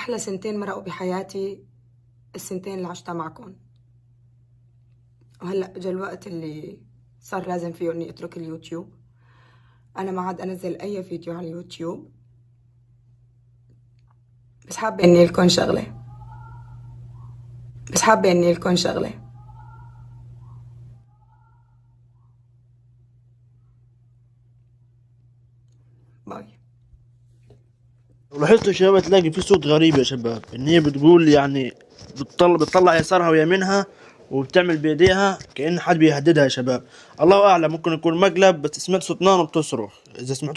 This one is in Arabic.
أحلى سنتين مرقوا بحياتي السنتين اللي عشتها معكم. وهلأ اجى الوقت اللي صار لازم فيه إني أترك اليوتيوب. أنا ما عاد أنزل أي فيديو على اليوتيوب، بس حابة إني لكم شغلة. باي. لاحظت يا شباب تلاقي في صوت غريب يا شباب، ان هي بتقول يعني بتطلع يسارها ويمينها وبتعمل بايديها كأن حد بيهددها يا شباب. الله اعلم، ممكن يكون مقلب، بس سمعت صوت نار بتصرخ. اذا سمعت